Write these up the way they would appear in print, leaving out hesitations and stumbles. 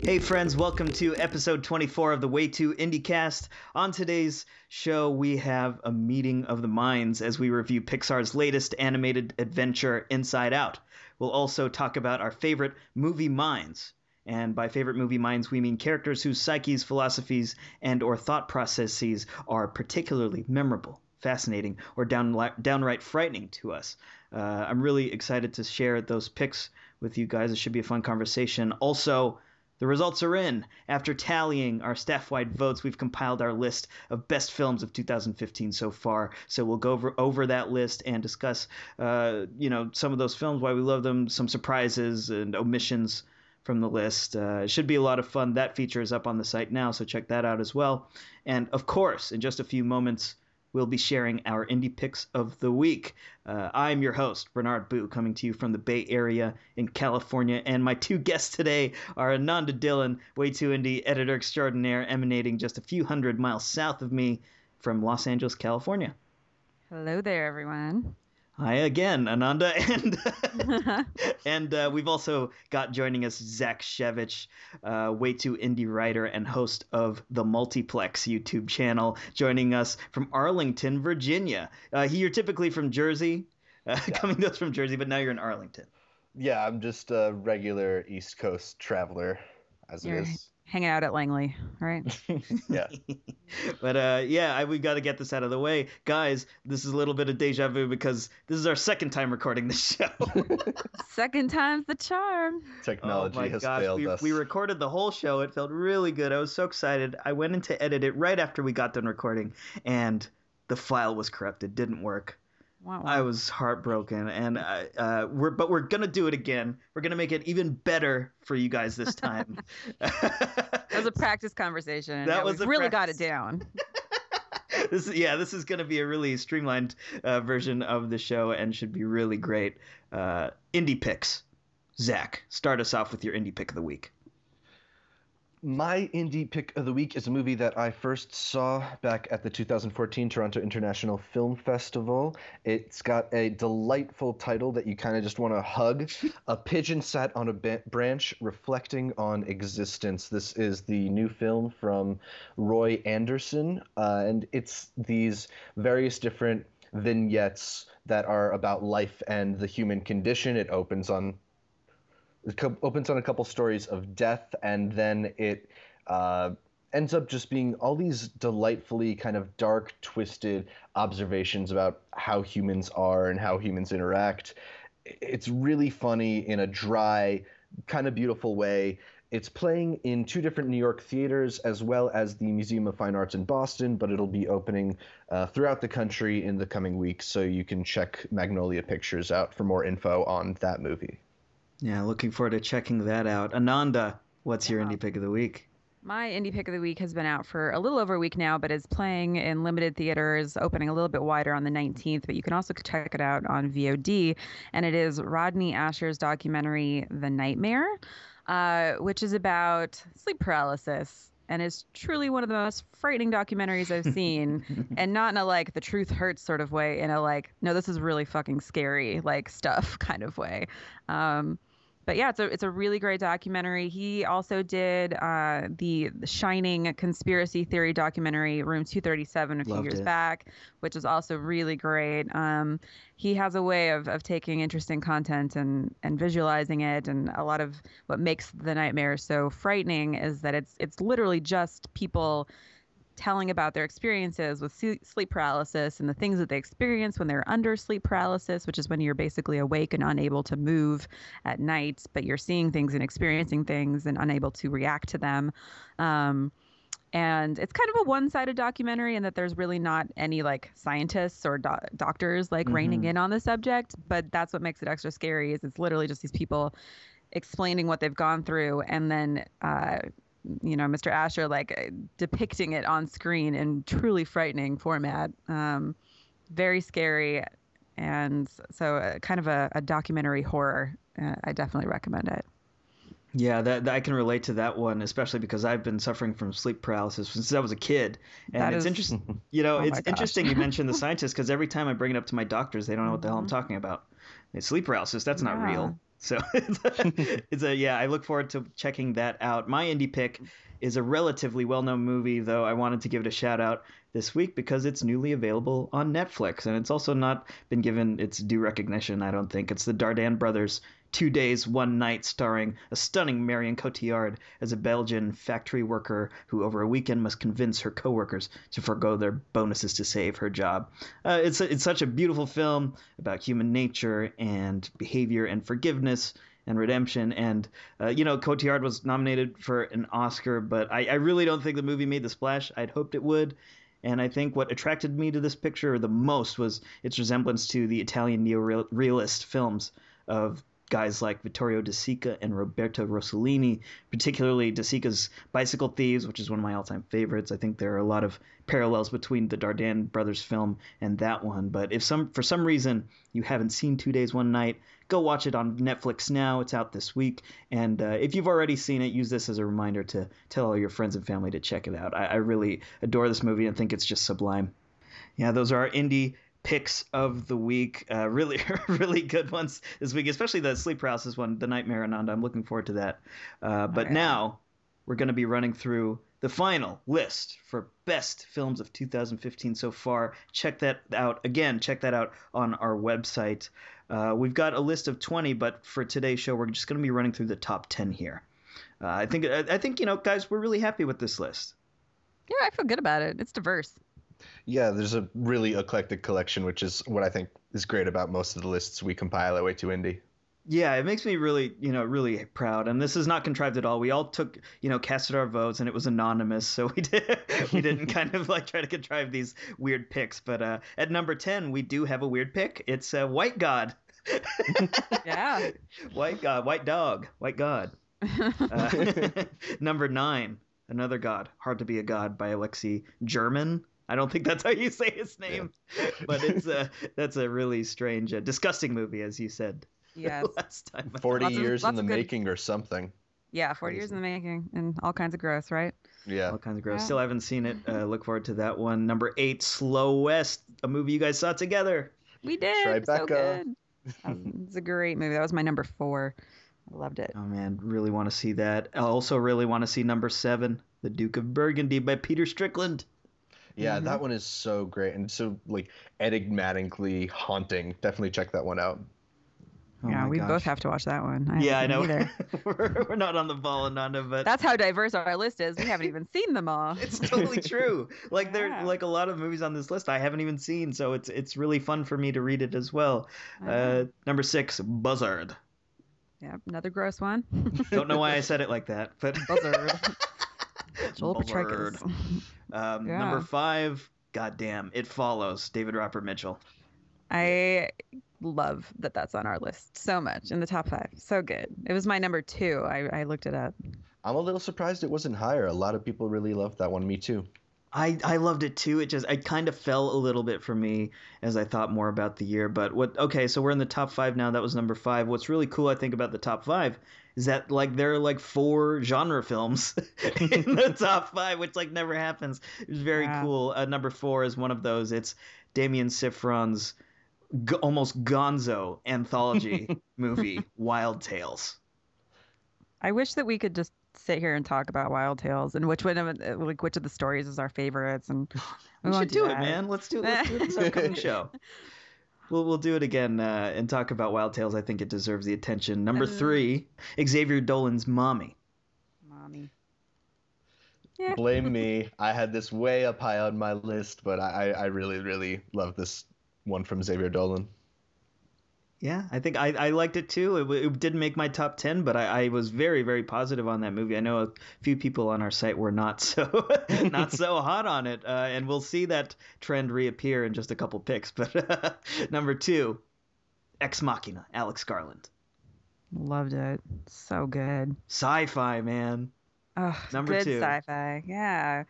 Hey friends, welcome to episode 24 of the Way Too Indiecast. On today's show, we have a meeting of the minds as we review Pixar's latest animated adventure, Inside Out. We'll also talk about our favorite movie minds. And by favorite movie minds, we mean characters whose psyches, philosophies, and or thought processes are particularly memorable, fascinating, or downright frightening to us. I'm really excited to share those picks with you guys. It should be a fun conversation. Also, the results are in. After tallying our staff-wide votes, we've compiled our list of best films of 2015 so far. So we'll go over that list and discuss, some of those films, why we love them, some surprises and omissions from the list. It should be a lot of fun. That feature is up on the site now, so check that out as well. And of course, in just a few moments, we'll be sharing our indie picks of the week. I'm your host, Bernard Boo, coming to you from the Bay Area in California, and my two guests today are Ananda Dillon, Way Too Indie editor extraordinaire, emanating just a few hundred miles south of me from Los Angeles, California. Hello there, everyone. Hi again, Ananda, and we've also got joining us Zach Shevich, Way Too Indie writer and host of the Multiplex YouTube channel, joining us from Arlington, Virginia. You're typically from Jersey, coming to us from Jersey, but now you're in Arlington. Yeah, I'm just a regular East Coast traveler, as You're it is. hanging out at Langley, right? Yeah. But we've got to get this out of the way. Guys, this is a little bit of deja vu because this is our second time recording the show. Second time's the charm. Technology has failed us. We recorded the whole show. It felt really good. I was so excited. I went in to edit it right after we got done recording, and the file was corrupted. Didn't work. Wow. I was heartbroken, and we're gonna do it again. We're gonna make it even better for you guys this time. That was a practice conversation. We really got it down. This is gonna be a really streamlined version of the show, and should be really great. Indie picks. Zach, start us off with your indie pick of the week. My indie pick of the week is a movie that I first saw back at the 2014 Toronto International Film Festival. It's got a delightful title that you kind of just want to hug. A Pigeon Sat on a Branch, Reflecting on Existence. This is the new film from Roy Andersson, and it's these various different vignettes that are about life and the human condition. It opens on a couple stories of death, and then it ends up just being all these delightfully kind of dark, twisted observations about how humans are and how humans interact. It's really funny in a dry, kind of beautiful way. It's playing in two different New York theaters as well as the Museum of Fine Arts in Boston, but it'll be opening throughout the country in the coming weeks, so you can check Magnolia Pictures out for more info on that movie. Yeah, looking forward to checking that out. Ananda, what's your indie pick of the week? My indie pick of the week has been out for a little over a week now, but is playing in limited theaters, opening a little bit wider on the 19th, but you can also check it out on VOD. And it is Rodney Asher's documentary, The Nightmare, which is about sleep paralysis. And is truly one of the most frightening documentaries I've seen, and not in a the truth hurts sort of way, in a no, this is really fucking scary stuff kind of way. But yeah, it's a really great documentary. He also did the Shining conspiracy theory documentary Room 237 a few years back, which is also really great. He has a way of taking interesting content and visualizing it, and a lot of what makes The Nightmare so frightening is that it's literally just people telling about their experiences with sleep paralysis and the things that they experience when they're under sleep paralysis, which is when you're basically awake and unable to move at night, but you're seeing things and experiencing things and unable to react to them. And it's kind of a one-sided documentary in that there's really not any scientists or doctors reining in on the subject, but that's what makes it extra scary. Is it's literally just these people explaining what they've gone through, and then Mr. Asher depicting it on screen in truly frightening format. Very scary, and so kind of a documentary horror. I definitely recommend it. Yeah, that I can relate to that one, especially because I've been suffering from sleep paralysis since I was a kid. And it's interesting, it's interesting you mentioned the scientists, because every time I bring it up to my doctors, they don't know what the hell I'm talking about. Sleep paralysis, that's not real. So yeah, I look forward to checking that out. My indie pick is a relatively well-known movie, though I wanted to give it a shout out this week because it's newly available on Netflix, and it's also not been given its due recognition, I don't think. It's the Dardenne brothers' 2 Days, 1 Night, starring a stunning Marion Cotillard as a Belgian factory worker who over a weekend must convince her coworkers to forgo their bonuses to save her job. It's such a beautiful film about human nature and behavior and forgiveness and redemption. And, Cotillard was nominated for an Oscar, but I really don't think the movie made the splash I'd hoped it would. And I think what attracted me to this picture the most was its resemblance to the Italian neo-realist films of guys like Vittorio De Sica and Roberto Rossellini, particularly De Sica's Bicycle Thieves, which is one of my all-time favorites. I think there are a lot of parallels between the Dardenne brothers film and that one. But if for some reason you haven't seen 2 Days, 1 Night, go watch it on Netflix now. It's out this week. And if you've already seen it, use this as a reminder to tell all your friends and family to check it out. I really adore this movie and think it's just sublime. Yeah, those are our indie picks of the week. Really, really good ones this week, especially the sleep paralysis one, The Nightmare Ananda. I'm looking forward to that. But now we're going to be running through the final list for best films of 2015 so far. Check that out. Again, check that out on our website. We've got a list of 20, but for today's show, we're just going to be running through the top 10 here. I think, guys, we're really happy with this list. Yeah, I feel good about it. It's diverse. Yeah, there's a really eclectic collection, which is what I think is great about most of the lists we compile at Way Too Indie. Yeah, it makes me really, really proud. And this is not contrived at all. We all took, casted our votes, and it was anonymous. So we didn't kind of like try to contrive these weird picks. But at number 10, we do have a weird pick. It's White God. Yeah. White God, White Dog, White God. Number 9, another God, Hard to Be a God by Alexei German. I don't think that's how you say his name, but that's a really strange, disgusting movie, as you said. Yes. Last time. 40 years in the making or something. Yeah, 40 years in the making, and all kinds of gross, right? Yeah. All kinds of gross. Yeah. Still haven't seen it. Look forward to that one. Number 8, Slow West, a movie you guys saw together. We did. Tribeca. So good. It's a great movie. That was my number 4. I loved it. Oh, man. Really want to see that. I also really want to see number 7, The Duke of Burgundy by Peter Strickland. Yeah, that one is so great and so enigmatically haunting. Definitely check that one out. Oh yeah, we both have to watch that one. I know. We're not on the ball, Ananda, but that's how diverse our list is. We haven't even seen them all. It's totally true. There a lot of movies on this list I haven't even seen, so it's really fun for me to read it as well. Number 6, Buzzard. Yeah, another gross one. Don't know why I said it like that, but Buzzard. Joel Petrakis. Number 5, goddamn, It Follows, David Robert Mitchell. I love that that's on our list so much, in the top 5. So good. It was my number 2. I looked it up. I'm a little surprised it wasn't higher. A lot of people really loved that one. Me too. I loved it too. It kind of fell a little bit for me as I thought more about the year. But so we're in the top 5 now. That was number 5. What's really cool, I think, about the top 5 is that there are 4 genre films in the top 5, which never happens. It was very cool. Number 4 is one of those. It's Damien Sifron's almost gonzo anthology movie, Wild Tales. I wish that we could just sit here and talk about Wild Tales and which of the stories is our favorites, and we should do it, man. Let's do it this upcoming show. We'll do it again and talk about Wild Tales. I think it deserves the attention. Number 3, Xavier Dolan's Mommy. Yeah. Blame me. I had this way up high on my list, but I really, really love this one from Xavier Dolan. Yeah, I think I liked it too. It didn't make my top 10, but I was very, very positive on that movie. I know a few people on our site were not so hot on it, and we'll see that trend reappear in just a couple picks. But number 2, Ex Machina, Alex Garland. Loved it. So good. Sci-fi, man. Oh, number good 2. Sci-fi. Yeah,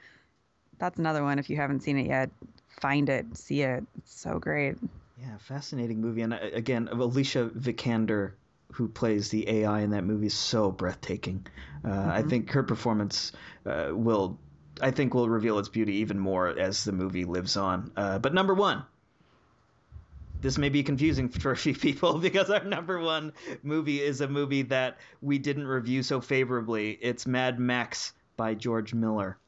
that's another one. If you haven't seen it yet, find it, see it. It's so great. Yeah, fascinating movie. And again, Alicia Vikander, who plays the AI in that movie, is so breathtaking. I think her performance will reveal its beauty even more as the movie lives on. But number 1, this may be confusing for a few people because our number one movie is a movie that we didn't review so favorably. It's Mad Max by George Miller.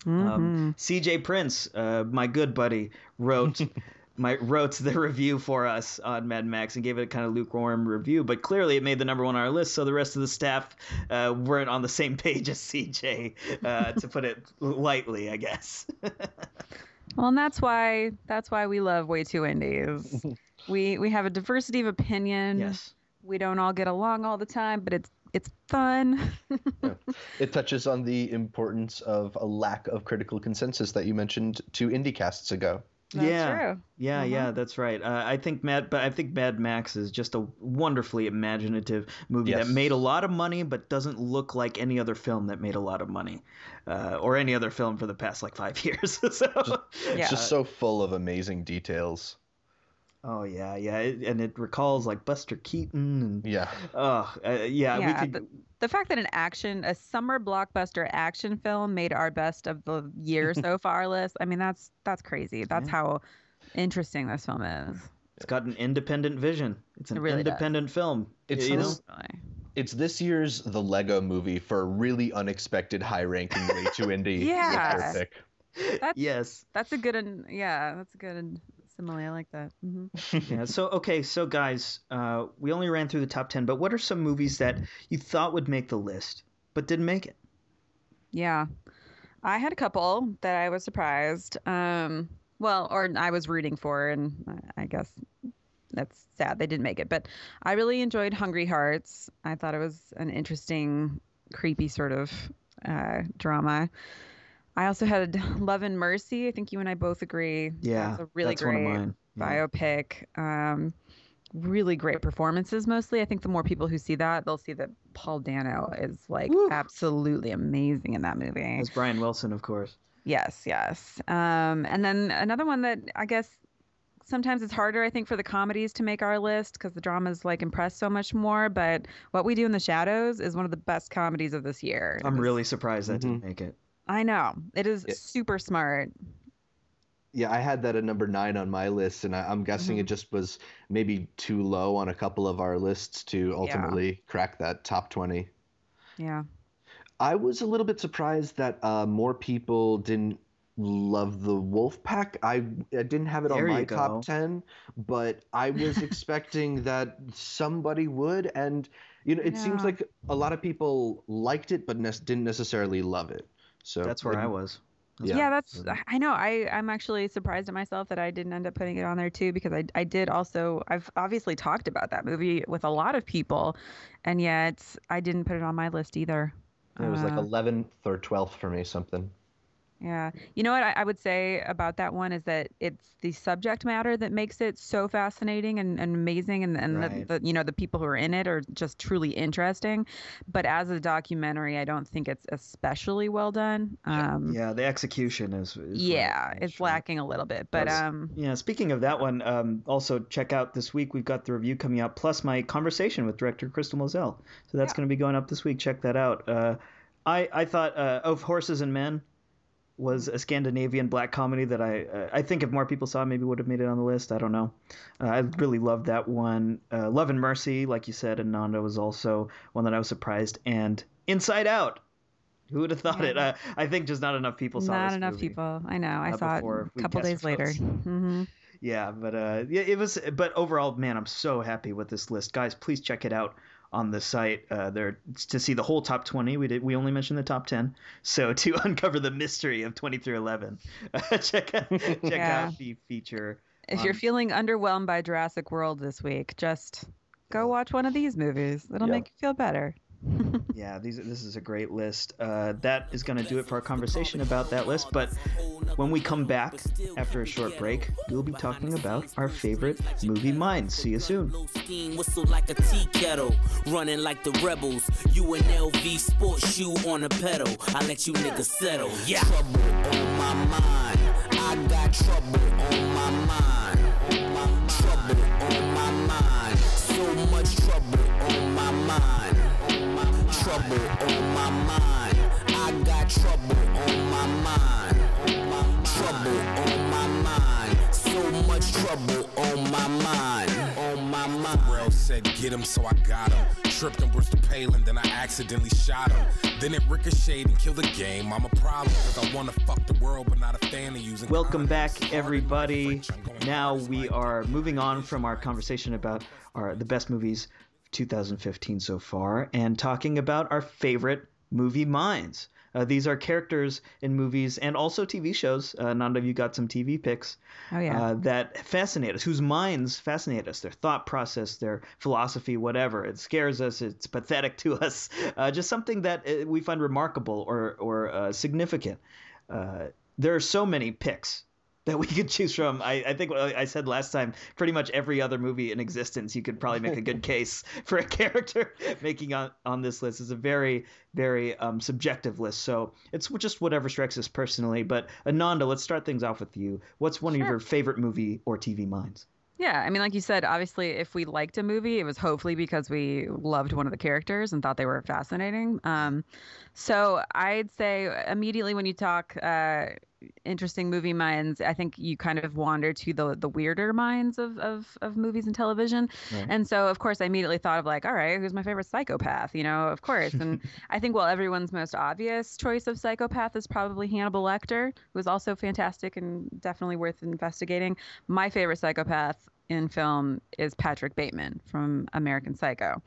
CJ Prince, my good buddy, wrote the review for us on Mad Max and gave it a kind of lukewarm review, but clearly it made the number one on our list, so the rest of the staff weren't on the same page as CJ, to put it lightly, I guess. Well, and that's why we love Way Too Indies. We have a diversity of opinion. Yes. We don't all get along all the time, but it's fun. Yeah. It touches on the importance of a lack of critical consensus that you mentioned 2 Indiecasts ago. That's true. true. Yeah, that's right. I think Mad Max is just a wonderfully imaginative movie that made a lot of money, but doesn't look like any other film that made a lot of money, or any other film for the past 5 years. It's just so full of amazing details. Oh yeah, and it recalls Buster Keaton. And, The fact that a summer blockbuster action film made our best of the year so far list. I mean, that's crazy. That's how interesting this film is. It's got an independent vision. It's an independent film. It's this year's The Lego Movie for a really unexpected high-ranking Way Too Indie. Yeah. That's a good simile. I like that. Mm-hmm. Yeah. So guys, we only ran through the top 10, but what are some movies that you thought would make the list but didn't make it? Yeah, I had a couple that I was surprised. Or I was rooting for, and I guess that's sad they didn't make it. But I really enjoyed Hungry Hearts. I thought it was an interesting, creepy sort of drama. I also had Love and Mercy. I think you and I both agree. Yeah, that's a really great biopic. Really great performances mostly. I think the more people who see that, they'll see that Paul Dano is absolutely amazing in that movie. That's Brian Wilson, of course. Yes. And then another one that I guess sometimes it's harder, I think, for the comedies to make our list because the dramas impress so much more. But What We Do in the Shadows is one of the best comedies of this year. I'm really surprised that didn't make it. I know. It is super smart. Yeah, I had that at number 9 on my list, and I'm guessing it just was maybe too low on a couple of our lists to ultimately crack that top 20. Yeah. I was a little bit surprised that more people didn't love The Wolfpack. I didn't have it on my top 10, but I was expecting that somebody would, and it seems like a lot of people liked it but didn't necessarily love it. So that's where I was. I know. I'm actually surprised at myself that I didn't end up putting it on there too, because I did also, I've obviously talked about that movie with a lot of people, and yet I didn't put it on my list either. It was 11th or 12th for me, something. Yeah. You know what I would say about that one is that it's the subject matter that makes it so fascinating and amazing, and right. the people who are in it are just truly interesting. But as a documentary, I don't think it's especially well done. The execution is it's lacking a little bit. But speaking of that one, also check out this week we've got the review coming out, plus my conversation with director Crystal Moselle. So that's going to be going up this week. Check that out. I thought Of Horses and Men was a Scandinavian black comedy that I think if more people saw it, maybe would have made it on the list. I don't know. I really loved that one. Love and Mercy, like you said, Ananda, was also one that I was surprised. And Inside Out. Who would have thought it? I think just not enough people saw it. Not enough people. I know. I saw it a couple days later. Mm-hmm. Yeah, but it was. But overall, man, I'm so happy with this list, guys. Please check it out on the site there to see the whole top 20. We only mentioned the top 10. So to uncover the mystery of 20 through 11, check out the feature. If you're feeling underwhelmed by Jurassic World this week, just go watch one of these movies. It'll make you feel better. Yeah, this is a great list. That is going to do it for our conversation about that list. But when we come back after a short break, we'll be talking about our favorite movie minds. See you soon. Whistle like a tea kettle, running like the rebels. You an LV sports shoe on a pedal. I let you niggas settle. Yeah. Trouble on my mind. I got trouble on my mind. Trouble on my mind. So much trouble on my mind. Trouble on my mind. I got trouble on my mind. Trouble on my mind. So much trouble on my said get him, so I got him. Tripped him, Bristol Palin, then I accidentally shot him. Then it ricocheted and killed the game. I'm a problem because I want to fuck the world, but not a fan of using. Welcome back, everybody. Now we are moving on from our conversation about the best movies of 2015 so far and talking about our favorite movie minds. These are characters in movies and also TV shows. Nanda, you got some TV picks that fascinate us, whose minds fascinate us, their thought process, their philosophy, whatever. It scares us. It's pathetic to us. Just something that we find remarkable or significant. There are so many picks that we could choose from. I think what I said last time, pretty much every other movie in existence, you could probably make a good case for a character making on this list. Is a very, very subjective list. So it's just whatever strikes us personally. But Ananda, let's start things off with you. What's one of your favorite movie or TV minds? Yeah, I mean, like you said, obviously, if we liked a movie, it was hopefully because we loved one of the characters and thought they were fascinating. So I'd say immediately when you talk interesting movie minds, I think you kind of wander to the weirder minds of movies and television. Right. And so, of course, I immediately thought of like, all right, who's my favorite psychopath? You know, of course. And I think, well, everyone's most obvious choice of psychopath is probably Hannibal Lecter, who is also fantastic and definitely worth investigating. My favorite psychopath in film is Patrick Bateman from American Psycho.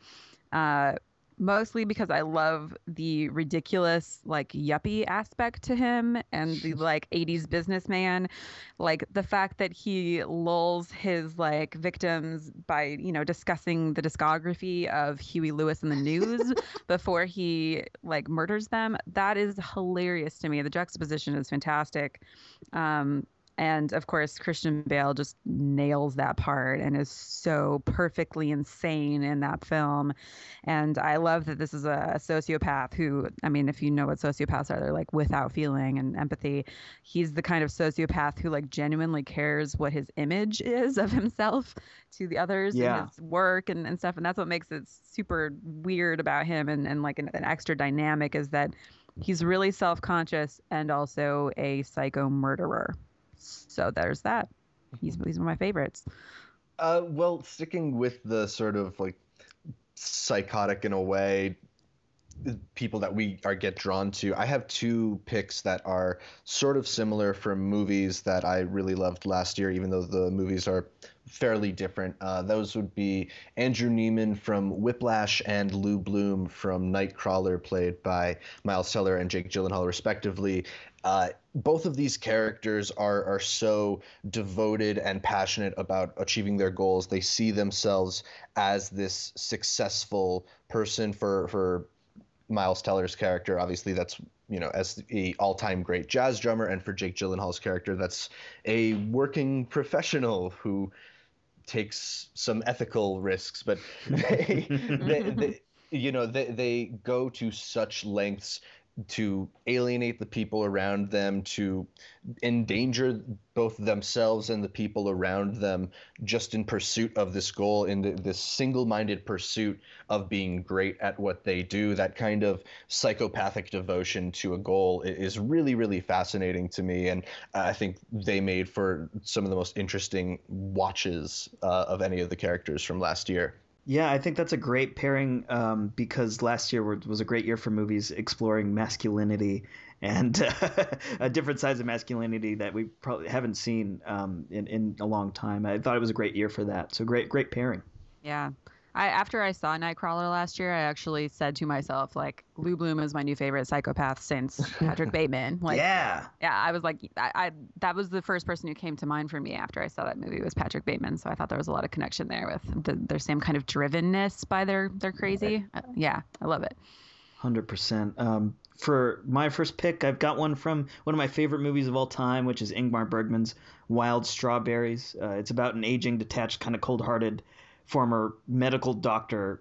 Mostly because I love the ridiculous, like, yuppie aspect to him and the, like, 80s businessman. Like, the fact that he lulls his, like, victims by, you know, discussing the discography of Huey Lewis and the News before he, like, murders them. That is hilarious to me. The juxtaposition is fantastic. And, of course, Christian Bale just nails that part and is so perfectly insane in that film. And I love that this is a sociopath who, I mean, if you know what sociopaths are, they're like without feeling and empathy. He's the kind of sociopath who like genuinely cares what his image is of himself to the others in his work and stuff. And that's what makes it super weird about him. And like an extra dynamic is that he's really self-conscious and also a psycho murderer. So there's that. He's one of my favorites. Well, sticking with the sort of like psychotic in a way, people that we get drawn to, I have two picks that are sort of similar from movies that I really loved last year, even though the movies are fairly different. Those would be Andrew Neiman from Whiplash and Lou Bloom from Nightcrawler, played by Miles Teller and Jake Gyllenhaal, respectively. Both of these characters are so devoted and passionate about achieving their goals. They see themselves as this successful person. For Miles Teller's character, obviously, that's, you know, as the all-time great jazz drummer, and for Jake Gyllenhaal's character, that's a working professional who takes some ethical risks, but they go to such lengths to alienate the people around them, to endanger both themselves and the people around them, just in pursuit of this goal, in this single-minded pursuit of being great at what they do. That kind of psychopathic devotion to a goal is really, really fascinating to me, and I think they made for some of the most interesting watches of any of the characters from last year. Yeah, I think that's a great pairing because last year was a great year for movies exploring masculinity and different sides of masculinity that we probably haven't seen in a long time. I thought it was a great year for that. So great pairing. Yeah. After I saw Nightcrawler last year, I actually said to myself, like, Lou Bloom is my new favorite psychopath since Patrick Bateman. Like, yeah, I was like, that was the first person who came to mind for me after I saw that movie was Patrick Bateman. So I thought there was a lot of connection there with their same kind of drivenness by their crazy. Yeah, I love it. 100%. For my first pick, I've got one from one of my favorite movies of all time, which is Ingmar Bergman's Wild Strawberries. It's about an aging, detached, kind of cold-hearted former doctor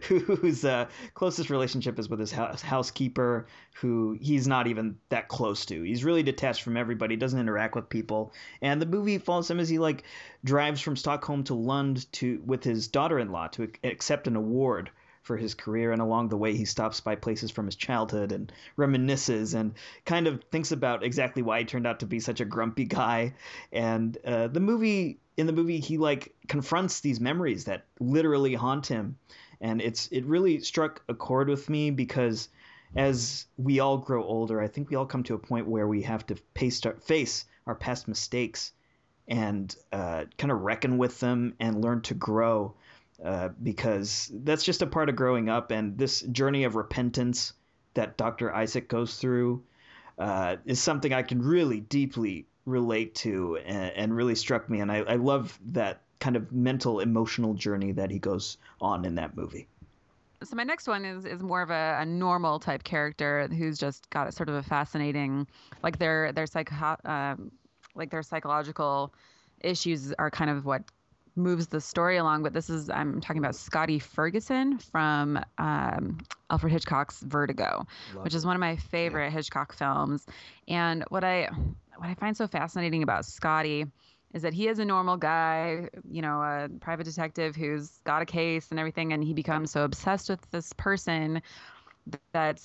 whose closest relationship is with his housekeeper, who he's not even that close to. He's really detached from everybody, doesn't interact with people. And the movie follows him as he like drives from Stockholm to Lund with his daughter-in-law to accept an award for his career, and along the way he stops by places from his childhood and reminisces and kind of thinks about exactly why he turned out to be such a grumpy guy. And the movie in the movie, he like confronts these memories that literally haunt him. And it really struck a chord with me because as we all grow older, I think we all come to a point where we have to face our past mistakes and kind of reckon with them and learn to grow, because that's just a part of growing up. And this journey of repentance that Dr. Isaac goes through is something I can really deeply relate to, and really struck me. And I love that kind of mental, emotional journey that he goes on in that movie. So my next one is more of a normal type character who's just got a sort of a fascinating, like their psychological issues are kind of what moves the story along. But I'm talking about Scotty Ferguson from Alfred Hitchcock's Vertigo, which is one of my favorite Hitchcock films. And what I find so fascinating about Scotty is that he is a normal guy, a private detective who's got a case and everything, and he becomes so obsessed with this person that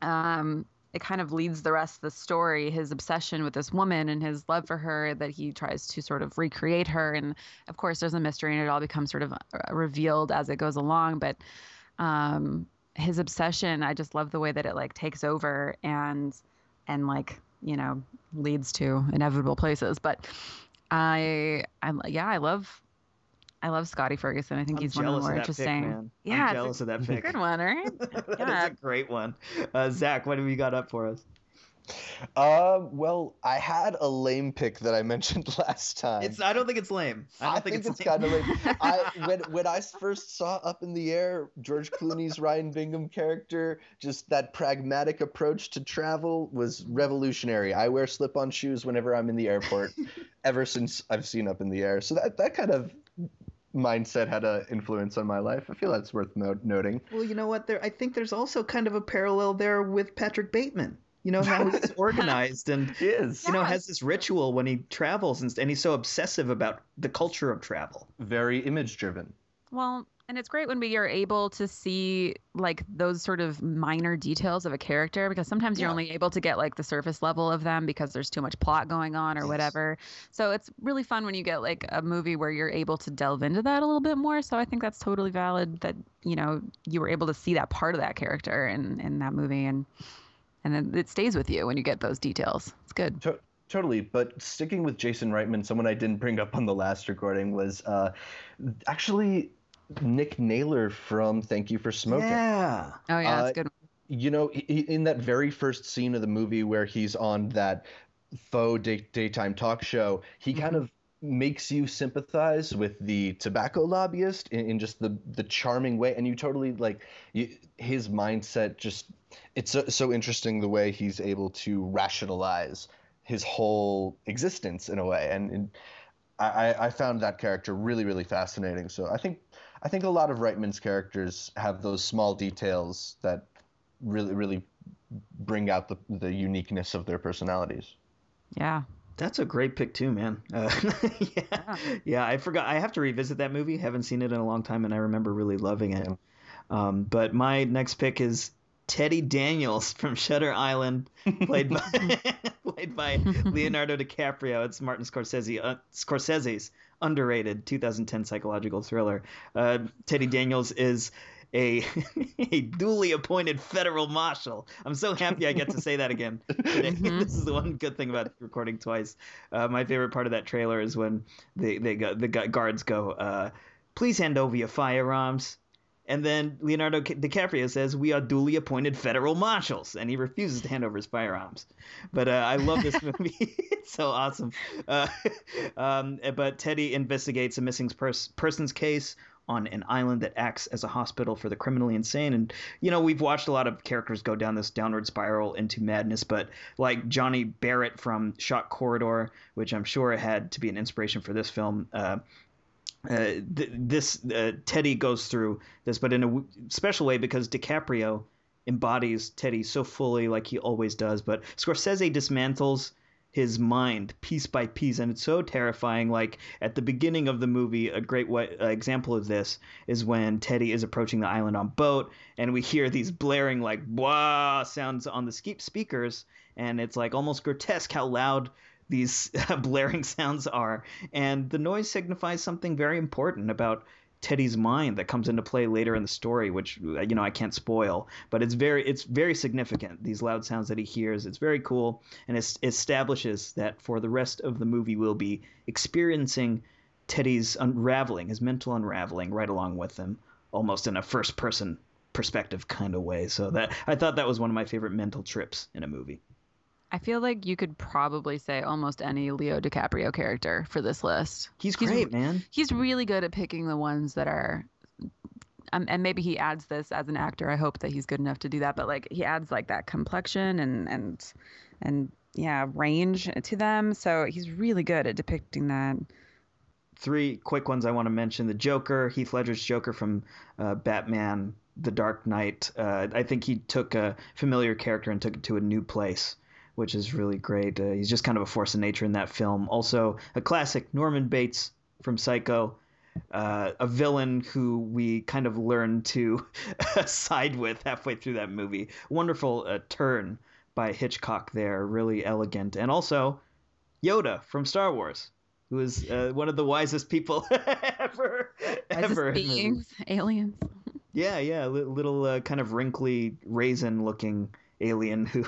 it kind of leads the rest of the story, his obsession with this woman and his love for her, that he tries to sort of recreate her. And of course, there's a mystery, and it all becomes sort of revealed as it goes along. But his obsession, I just love the way that it like takes over and like, leads to inevitable places. But I love Scotty Ferguson. I think he's one of the more interesting. Man. Yeah, I'm jealous of that pick. Good one, right? That's a great one. Zach, what have you got up for us? Well, I had a lame pick that I mentioned last time. I don't think it's lame. I think it's kind of lame. When I first saw Up in the Air, George Clooney's Ryan Bingham character, just that pragmatic approach to travel was revolutionary. I wear slip-on shoes whenever I'm in the airport, ever since I've seen Up in the Air. So that kind of mindset had an influence on my life. I feel that's worth noting. Well, you know what? I think there's also kind of a parallel there with Patrick Bateman. How he's organized and has this ritual when he travels, and he's so obsessive about the culture of travel. Very image driven. Well, and it's great when we are able to see like those sort of minor details of a character, because sometimes you're only able to get like the surface level of them because there's too much plot going on or whatever. So it's really fun when you get like a movie where you're able to delve into that a little bit more. So I think that's totally valid that, you were able to see that part of that character in that movie, and then it stays with you when you get those details. It's good. Totally. But sticking with Jason Reitman, someone I didn't bring up on the last recording was actually Nick Naylor from Thank You for Smoking. Yeah. Oh, yeah, that's good. In that very first scene of the movie where he's on that faux daytime talk show, he kind of makes you sympathize with the tobacco lobbyist in just the charming way. And you totally his mindset just, it's so interesting the way he's able to rationalize his whole existence in a way. And I found that character really, really fascinating. So I think a lot of Reitman's characters have those small details that really, really bring out the uniqueness of their personalities. Yeah. That's a great pick too, man. Yeah, I forgot. I have to revisit that movie. Haven't seen it in a long time, and I remember really loving it. But my next pick is Teddy Daniels from Shutter Island, played by Leonardo DiCaprio. It's Martin Scorsese's underrated 2010 psychological thriller. Teddy Daniels is a duly appointed federal marshal. I'm so happy I get to say that again today. This is the one good thing about recording twice. My favorite part of that trailer is when the guards go, please hand over your firearms. And then Leonardo DiCaprio says, we are duly appointed federal marshals. And he refuses to hand over his firearms. But I love this movie. It's so awesome. But Teddy investigates a missing persons case on an island that acts as a hospital for the criminally insane. And, we've watched a lot of characters go down this downward spiral into madness. But like Johnny Barrett from Shock Corridor, which I'm sure had to be an inspiration for this film, Teddy goes through this, but in a special way because DiCaprio embodies Teddy so fully, like he always does. But Scorsese dismantles his mind piece by piece, and it's so terrifying. Like at the beginning of the movie, a great example of this is when Teddy is approaching the island on boat, and we hear these blaring like "wah" sounds on the speakers, and it's like almost grotesque how loud these blaring sounds are. And the noise signifies something very important about Teddy's mind that comes into play later in the story, which, I can't spoil, but it's very significant. These loud sounds that he hears, it's very cool, and it establishes that for the rest of the movie we'll be experiencing Teddy's unraveling, his mental unraveling, right along with him, almost in a first-person perspective kind of way. So I thought that was one of my favorite mental trips in a movie. I feel like you could probably say almost any Leo DiCaprio character for this list. He's great, man. He's really good at picking the ones that are, and maybe he adds this as an actor. I hope that he's good enough to do that. But like he adds like that complexion and range to them. So he's really good at depicting that. 3 quick ones I want to mention: the Joker, Heath Ledger's Joker from Batman: The Dark Knight. I think he took a familiar character and took it to a new place, which is really great. He's just kind of a force of nature in that film. Also, a classic, Norman Bates from Psycho, a villain who we kind of learn to side with halfway through that movie. Wonderful turn by Hitchcock there, really elegant. And also, Yoda from Star Wars, who is one of the wisest people ever. Beings, aliens. Yeah, little kind of wrinkly, raisin-looking alien who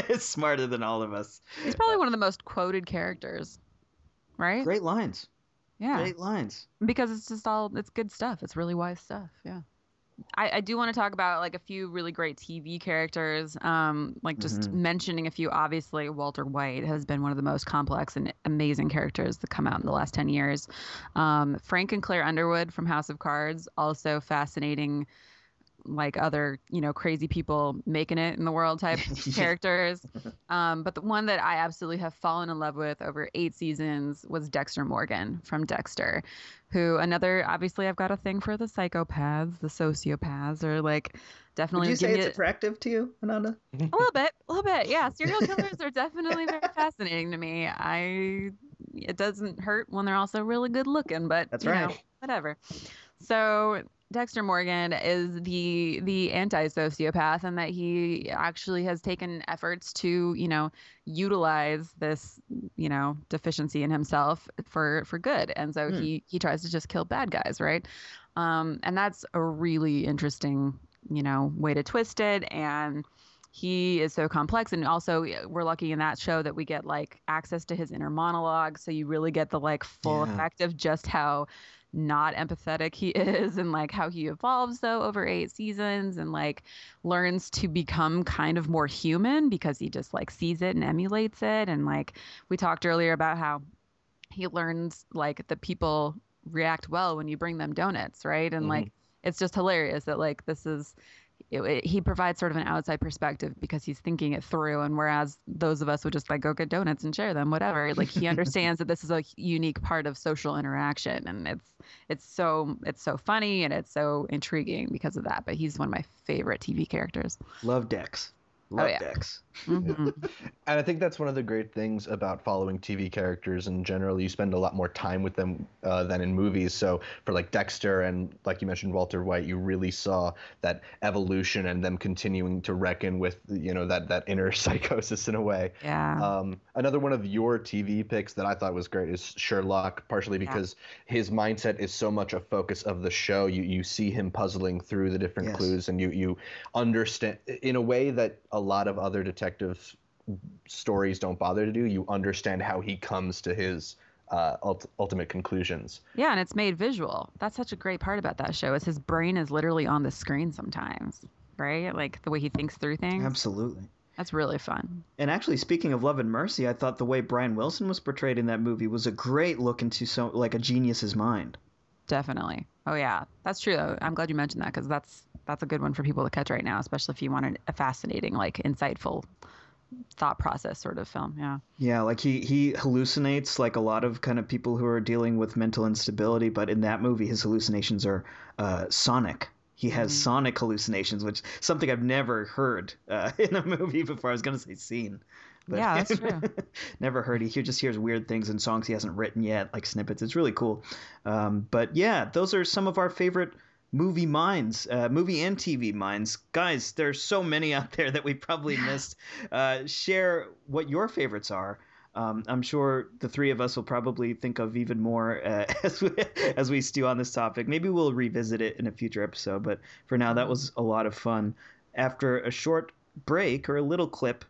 is smarter than all of us. He's probably one of the most quoted characters, right? Great lines. Yeah. Great lines. Because it's good stuff. It's really wise stuff. Yeah. I do want to talk about like a few really great TV characters. Just mentioning a few, obviously Walter White has been one of the most complex and amazing characters that come out in the last 10 years. Frank and Claire Underwood from House of Cards, also fascinating, like other, crazy people making it in the world type characters. But the one that I absolutely have fallen in love with over 8 seasons was Dexter Morgan from Dexter, who obviously I've got a thing for the psychopaths, the sociopaths, or like definitely. Would you say it's attractive to you, Ananda? A little bit. Yeah. Serial killers are definitely very fascinating to me. It doesn't hurt when they're also really good looking, but that's right. Whatever. So Dexter Morgan is the anti-sociopath, and that he actually has taken efforts to, utilize this, deficiency in himself for good. And so he tries to just kill bad guys, right? And that's a really interesting, way to twist it. And he is so complex. And also we're lucky in that show that we get like access to his inner monologue. So you really get the like full effect of just how not empathetic he is, and like how he evolves though over 8 seasons, and like learns to become kind of more human because he just like sees it and emulates it. And like we talked earlier about how he learns like that people react well when you bring them donuts, right? And like it's just hilarious that like he provides sort of an outside perspective because he's thinking it through, and whereas those of us would just like go get donuts and share them, whatever, like he understands that this is a unique part of social interaction, and it's so funny and it's so intriguing because of that. But he's one of my favorite TV characters. Love Dex. Dex. And I think that's one of the great things about following TV characters in general. You spend a lot more time with them than in movies. So for like Dexter and like you mentioned Walter White, you really saw that evolution and them continuing to reckon with that inner psychosis in a way. Yeah. Another one of your TV picks that I thought was great is Sherlock, partially because his mindset is so much a focus of the show. You see him puzzling through the different clues, and you understand in a way that a lot of other detective stories don't bother to do. You understand how he comes to his ultimate conclusions. Yeah, and it's made visual. That's such a great part about that show, is his brain is literally on the screen sometimes, right? Like the way he thinks through things. Absolutely. That's really fun. And actually, speaking of Love and Mercy, I thought the way Brian Wilson was portrayed in that movie was a great look into like a genius's mind. Definitely. Oh yeah, that's true. I'm glad you mentioned that, because that's a good one for people to catch right now, especially if you want a fascinating, like insightful thought process sort of film. Yeah, like he hallucinates like a lot of kind of people who are dealing with mental instability, but in that movie his hallucinations are sonic. He has sonic hallucinations, which is something I've never heard in a movie before. I was going to say seen. But yeah, that's true. Never heard. He just hears weird things in songs he hasn't written yet, like snippets. It's really cool. But yeah, those are some of our favorite movie minds, movie and TV minds. Guys, there's so many out there that we probably missed. Share what your favorites are. I'm sure the three of us will probably think of even more as we stew on this topic. Maybe we'll revisit it in a future episode, but for now, that was a lot of fun. After a short break or a little clip,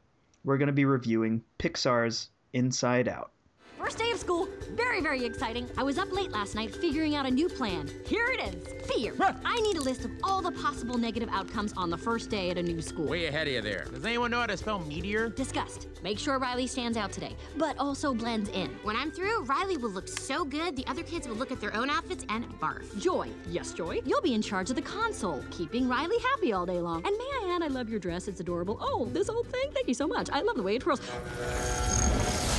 we're going to be reviewing Pixar's Inside Out. First day of school, very, very exciting. I was up late last night figuring out a new plan. Here it is, fear. I need a list of all the possible negative outcomes on the first day at a new school. Way ahead of you there. Does anyone know how to spell meteor? Disgust. Make sure Riley stands out today, but also blends in. When I'm through, Riley will look so good, the other kids will look at their own outfits and barf. Joy. Yes, Joy. You'll be in charge of the console, keeping Riley happy all day long. And may I add, I love your dress. It's adorable. Oh, this whole thing? Thank you so much. I love the way it twirls.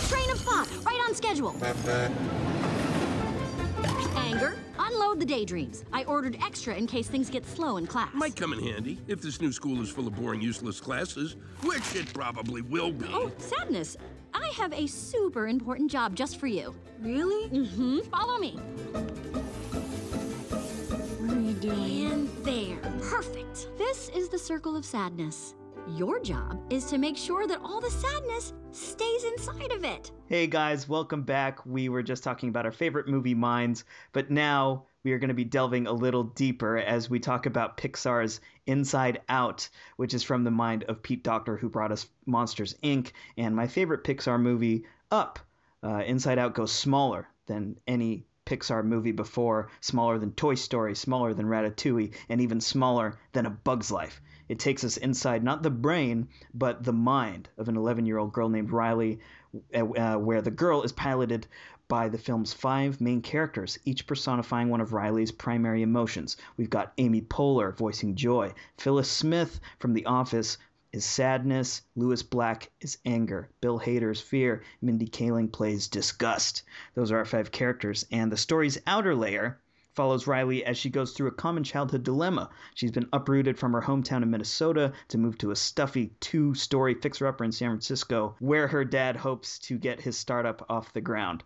Train of thought, right on schedule. Anger, unload the daydreams. I ordered extra in case things get slow in class. Might come in handy if this new school is full of boring, useless classes, which it probably will be. Oh, sadness. I have a super important job just for you. Really? Mm-hmm. Follow me. What are you doing? And there. Perfect. This is the circle of sadness. Your job is to make sure that all the sadness stays inside of it. Hey guys, welcome back. We were just talking about our favorite movie minds, but now we are going to be delving a little deeper as we talk about Pixar's Inside Out, which is from the mind of Pete Docter, who brought us Monsters, Inc., and my favorite Pixar movie, Up. Inside Out goes smaller than any Pixar movie before, smaller than Toy Story, smaller than Ratatouille, and even smaller than A Bug's Life. It takes us inside not the brain, but the mind of an 11-year-old girl named Riley, where the girl is piloted by the film's 5 main characters, each personifying one of Riley's primary emotions. We've got Amy Poehler voicing joy. Phyllis Smith from The Office is sadness. Lewis Black is anger. Bill Hader's fear. Mindy Kaling plays disgust. Those are our 5 characters. And the story's outer layer follows Riley as she goes through a common childhood dilemma. She's been uprooted from her hometown in Minnesota to move to a stuffy 2-story fixer-upper in San Francisco, where her dad hopes to get his startup off the ground.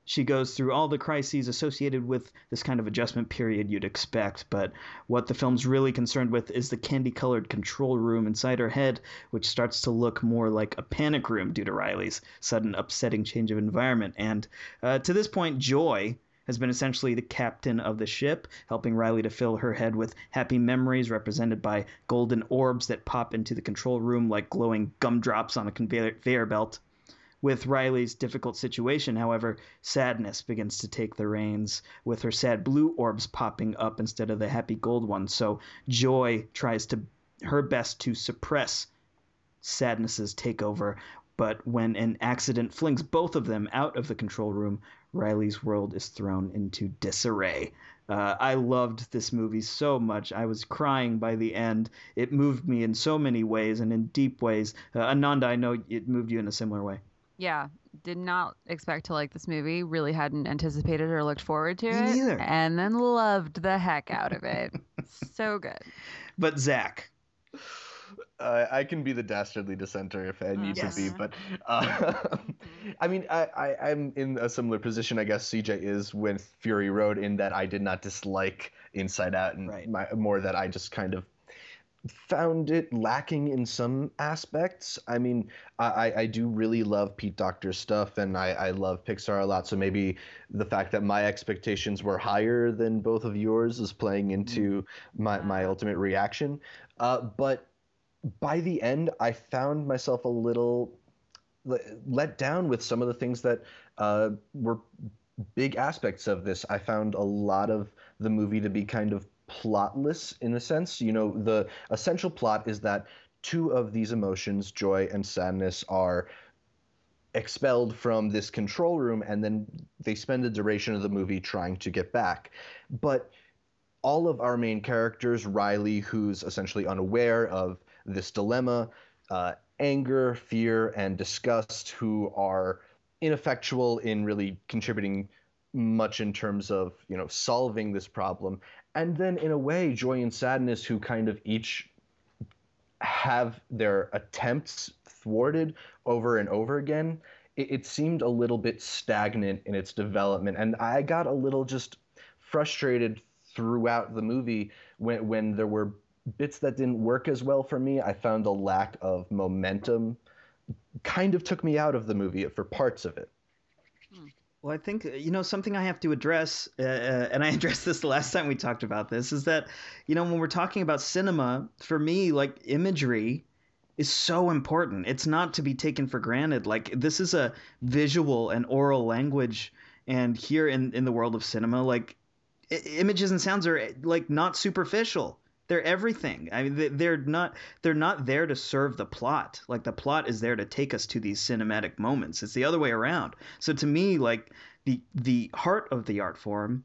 She goes through all the crises associated with this kind of adjustment period you'd expect, but what the film's really concerned with is the candy-colored control room inside her head, which starts to look more like a panic room due to Riley's sudden upsetting change of environment. And to this point, Joy has been essentially the captain of the ship, helping Riley to fill her head with happy memories represented by golden orbs that pop into the control room like glowing gumdrops on a conveyor belt. With Riley's difficult situation, however, sadness begins to take the reins, with her sad blue orbs popping up instead of the happy gold ones. So Joy tries her best to suppress sadness's takeover, but when an accident flings both of them out of the control room, Riley's world is thrown into disarray. I loved this movie so much. I was crying by the end. It moved me in so many ways and in deep ways. Ananda, I know it moved you in a similar way. Yeah, did not expect to like this movie. Really hadn't anticipated or looked forward to Me it. neither. And then loved the heck out of it. So good. But Zach. I can be the dastardly dissenter if I need Yes. to be, but I mean, I'm in a similar position, I guess CJ is with Fury Road, in that I did not dislike Inside Out, and more that I just kind of found it lacking in some aspects. I mean, I do really love Pete Docter's stuff, and I love Pixar a lot, so maybe the fact that my expectations were higher than both of yours is playing into my ultimate reaction. But by the end, I found myself a little let down with some of the things that were big aspects of this. I found a lot of the movie to be kind of plotless in a sense. You know, the essential plot is that 2 of these emotions, joy and sadness, are expelled from this control room, and then they spend the duration of the movie trying to get back. But all of our main characters, Riley, who's essentially unaware of this dilemma, anger, fear, and disgust, who are ineffectual in really contributing much in terms of, you know, solving this problem. And then in a way, joy and sadness, who kind of each have their attempts thwarted over and over again. It seemed a little bit stagnant in its development. And I got a little just frustrated throughout the movie when there were bits that didn't work as well for me. I found a lack of momentum kind of took me out of the movie for parts of it. Well, I think, something I have to address, and I addressed this the last time we talked about this, is that, when we're talking about cinema, for me, like, imagery is so important. It's not to be taken for granted. Like, this is a visual and oral language, and here in the world of cinema, like, images and sounds are, like, not superficial. They're everything. I mean, they're not there to serve the plot. Like, the plot is there to take us to these cinematic moments. It's the other way around. So to me, like, the heart of the art form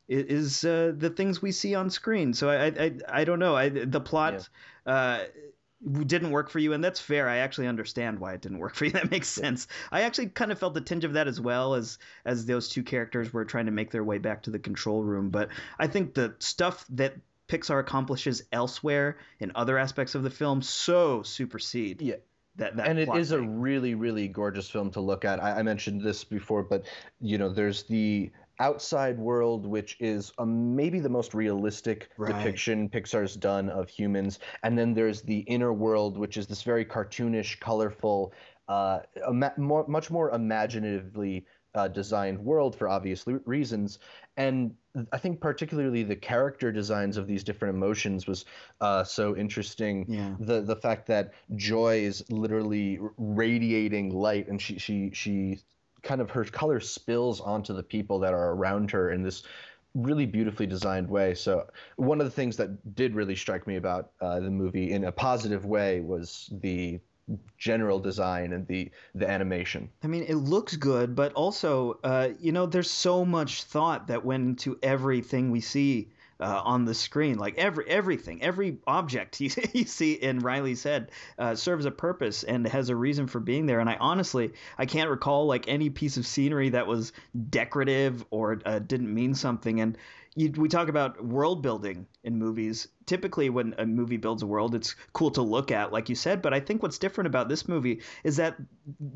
is the things we see on screen. So I don't know. The plot didn't work for you, and that's fair. I actually understand why it didn't work for you. That makes sense. I actually kind of felt a tinge of that as well, as those two characters were trying to make their way back to the control room. But I think the stuff that Pixar accomplishes elsewhere in other aspects of the film so supersede that and it is thing. A really, really gorgeous film to look at. I mentioned this before, but there's the outside world, which is maybe the most realistic depiction Pixar's done of humans, and then there's the inner world, which is this very cartoonish, colorful, much more imaginatively designed world for obvious reasons. And I think particularly the character designs of these different emotions was so interesting. Yeah. The fact that Joy is literally radiating light, and she kind of, her color spills onto the people that are around her in this really beautifully designed way. So one of the things that did really strike me about the movie in a positive way was the general design and the animation. I mean, it looks good, but also, there's so much thought that went into everything we see on the screen. Like everything, every object you see in Riley's head serves a purpose and has a reason for being there. And I can't recall like any piece of scenery that was decorative or didn't mean something. And we talk about world building in movies. Typically, when a movie builds a world, it's cool to look at, like you said. But I think what's different about this movie is that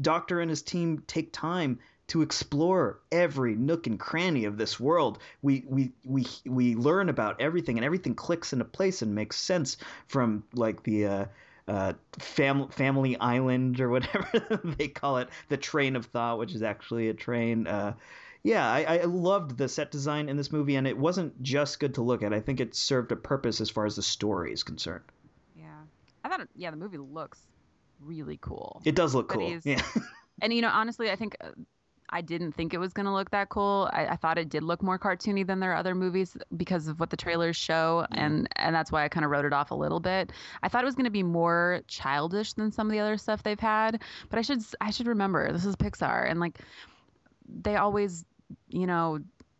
Doctor and his team take time to explore every nook and cranny of this world. We learn about everything, and everything clicks into place and makes sense, from like the family island or whatever they call it, the train of thought, which is actually a train. I loved the set design in this movie, and it wasn't just good to look at. I think it served a purpose as far as the story is concerned. Yeah. I thought, the movie looks really cool. It does look cool. Yeah. And, honestly, I think I didn't think it was going to look that cool. I thought it did look more cartoony than their other movies because of what the trailers show, and that's why I kind of wrote it off a little bit. I thought it was going to be more childish than some of the other stuff they've had, but I should remember, this is Pixar, and like they always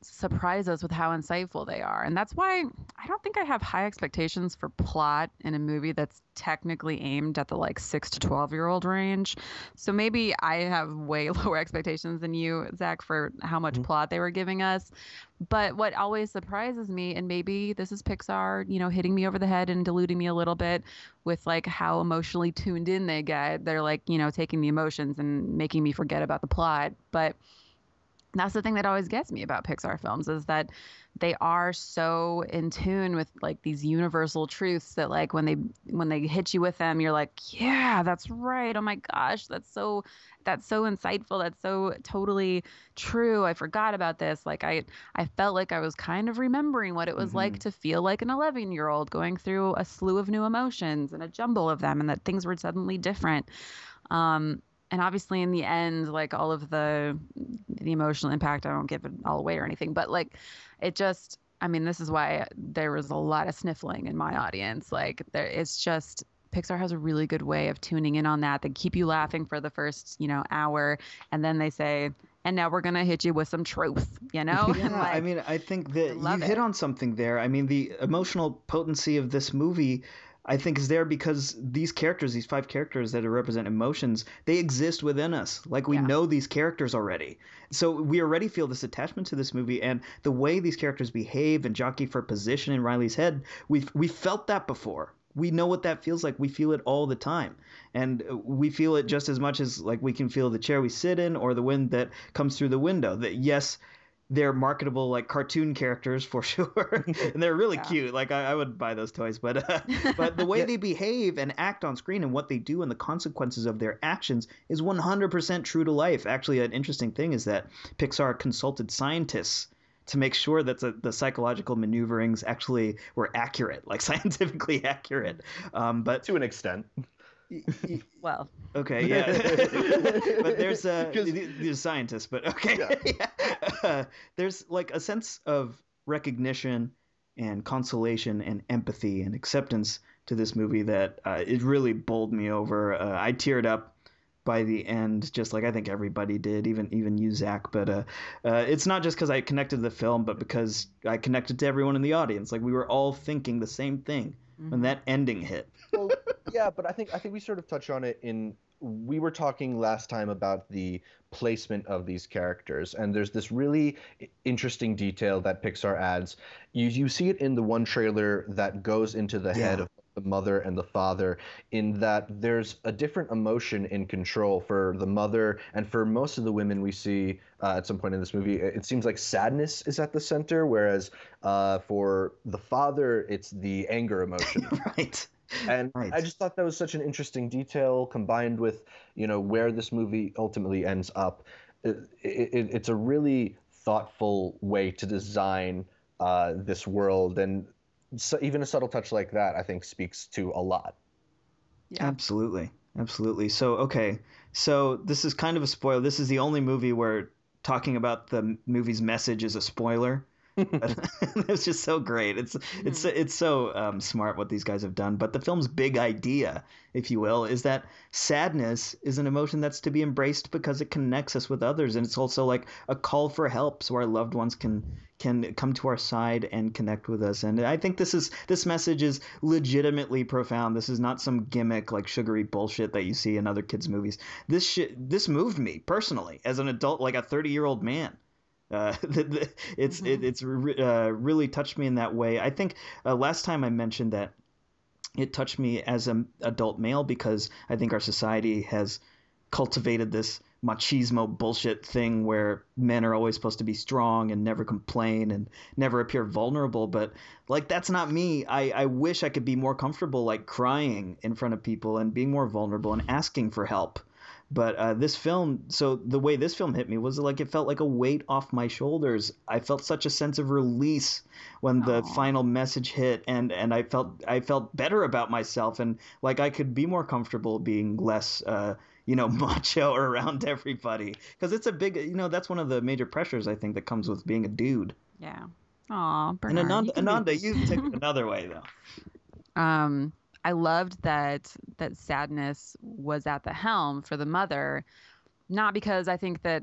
surprise us with how insightful they are. And that's why I don't think I have high expectations for plot in a movie that's technically aimed at the like 6 to 12-year-old range. So maybe I have way lower expectations than you, Zach, for how much plot they were giving us. But what always surprises me, and maybe this is Pixar, hitting me over the head and deluding me a little bit with like how emotionally tuned in they get. They're like, taking the emotions and making me forget about the plot. But that's the thing that always gets me about Pixar films, is that they are so in tune with like these universal truths that like when they hit you with them, you're like, yeah, that's right. Oh my gosh, that's so insightful. That's so totally true. I forgot about this. Like I felt like I was kind of remembering what it was like to feel like an 11-year-old going through a slew of new emotions and a jumble of them, and that things were suddenly different. And obviously in the end, like all of the emotional impact, I don't give it all away or anything, but like it just, this is why there was a lot of sniffling in my audience. Like it's just, Pixar has a really good way of tuning in on that. They keep you laughing for the first, hour, and then they say, and now we're going to hit you with some truth, Yeah, And like, I think that you hit on something there. The emotional potency of this movie, I think, is there because these characters, these 5 characters that represent emotions, they exist within us. Like we know these characters already. So we already feel this attachment to this movie, and the way these characters behave and jockey for position in Riley's head, we felt that before. We know what that feels like. We feel it all the time. And we feel it just as much as like we can feel the chair we sit in or the wind that comes through the window. That yes, they're marketable like cartoon characters for sure, and they're really cute. Like I would buy those toys, but the way they behave and act on screen and what they do and the consequences of their actions is 100% true to life. Actually, an interesting thing is that Pixar consulted scientists to make sure that the psychological maneuverings actually were accurate, like scientifically accurate. But to an extent. Well, okay, yeah, but there's scientists, but okay, yeah. There's like a sense of recognition and consolation and empathy and acceptance to this movie that it really bowled me over. I teared up by the end, just like I think everybody did, even you, Zach. But it's not just because I connected to the film, but because I connected to everyone in the audience. Like we were all thinking the same thing when that ending hit. Well, yeah, but I think we sort of touch on it we were talking last time about the placement of these characters, and there's this really interesting detail that Pixar adds. You see it in the one trailer that goes into the head of the mother and the father, in that there's a different emotion in control for the mother, and for most of the women we see at some point in this movie, it seems like sadness is at the center, whereas for the father, it's the anger emotion. Right. And I just thought that was such an interesting detail, combined with, where this movie ultimately ends up. It's a really thoughtful way to design this world, and so even a subtle touch like that, I think, speaks to a lot. Yeah. Absolutely. So, okay. So this is kind of a spoiler. This is the only movie where talking about the movie's message is a spoiler. It's just so great. It's so smart what these guys have done. But the film's big idea, if you will, is that sadness is an emotion that's to be embraced because it connects us with others, and it's also like a call for help, so our loved ones can come to our side and connect with us. And I think this message is legitimately profound. This is not some gimmick like sugary bullshit that you see in other kids' movies. This moved me personally as an adult, like a 30-year-old man. It's really touched me in that way. I think last time I mentioned that it touched me as an adult male because I think our society has cultivated this machismo bullshit thing where men are always supposed to be strong and never complain and never appear vulnerable. But like, that's not me. I wish I could be more comfortable, like crying in front of people and being more vulnerable and asking for help. But this film, so the way this film hit me was like it felt like a weight off my shoulders. I felt such a sense of release when the final message hit, and I felt better about myself, and like I could be more comfortable being less macho around everybody, because it's a big, that's one of the major pressures I think that comes with being a dude. Yeah. Aw, Bernard. And Ananda, you take it another way though. I loved that sadness was at the helm for the mother, not because I think that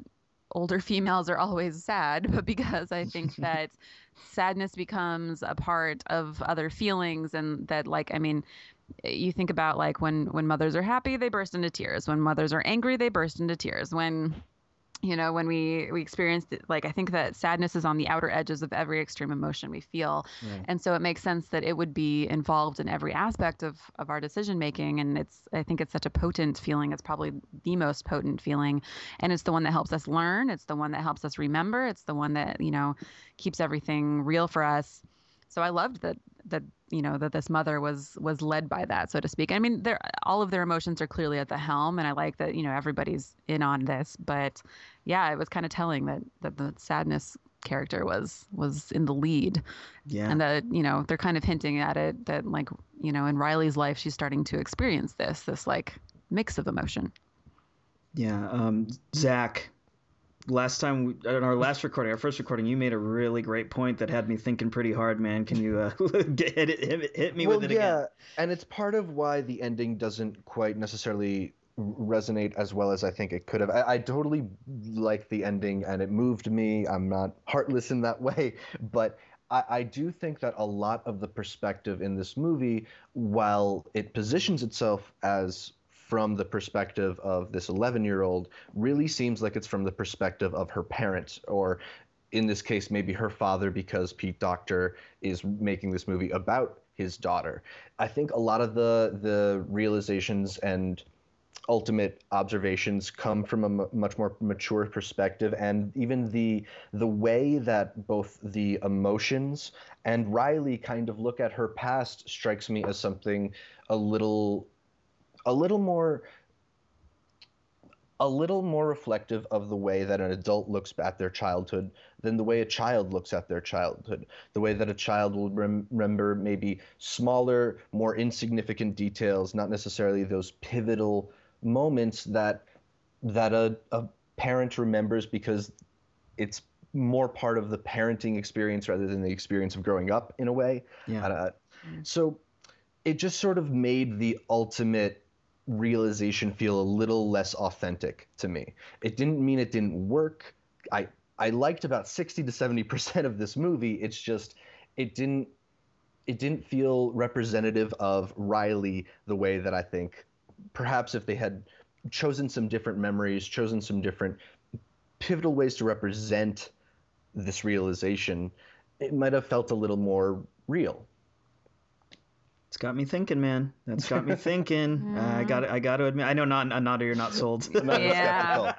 older females are always sad, but because I think that sadness becomes a part of other feelings, and that, like, I mean, you think about like when mothers are happy, they burst into tears. When mothers are angry, they burst into tears. When we experienced it, like, I think that sadness is on the outer edges of every extreme emotion we feel. Right. And so it makes sense that it would be involved in every aspect of our decision making. And I think it's such a potent feeling. It's probably the most potent feeling. And it's the one that helps us learn. It's the one that helps us remember. It's the one that, keeps everything real for us. So I loved that this mother was led by that, so to speak. I mean, all of their emotions are clearly at the helm, and I like that, everybody's in on this. But yeah, it was kind of telling that the sadness character was in the lead. Yeah. And that, they're kind of hinting at it, that, like, in Riley's life, she's starting to experience this like mix of emotion. Yeah. Zach, last time on our first recording, you made a really great point that had me thinking pretty hard, man. Can you hit me with it again? Yeah, and it's part of why the ending doesn't quite necessarily resonate as well as I think it could have. I totally like the ending, and it moved me. I'm not heartless in that way, but I do think that a lot of the perspective in this movie, while it positions itself as from the perspective of this 11-year-old, really seems like it's from the perspective of her parents, or in this case, maybe her father, because Pete Docter is making this movie about his daughter. I think a lot of the realizations and ultimate observations come from a much more mature perspective, and even the way that both the emotions and Riley kind of look at her past strikes me as something a little more reflective of the way that an adult looks at their childhood than the way a child looks at their childhood. The way that a child will remember maybe smaller, more insignificant details, not necessarily those pivotal moments that a parent remembers because it's more part of the parenting experience rather than the experience of growing up in a way. Yeah. So it just sort of made the ultimate realization feel a little less authentic to me. It didn't mean it didn't work. I liked about 60 to 70% of this movie. It's just it didn't feel representative of Riley the way that I think perhaps if they had chosen some different memories, chosen some different pivotal ways to represent this realization, it might have felt a little more real. It's got me thinking, man. That's got me thinking. I got to admit. I know, Ananda, you're not sold. Yeah.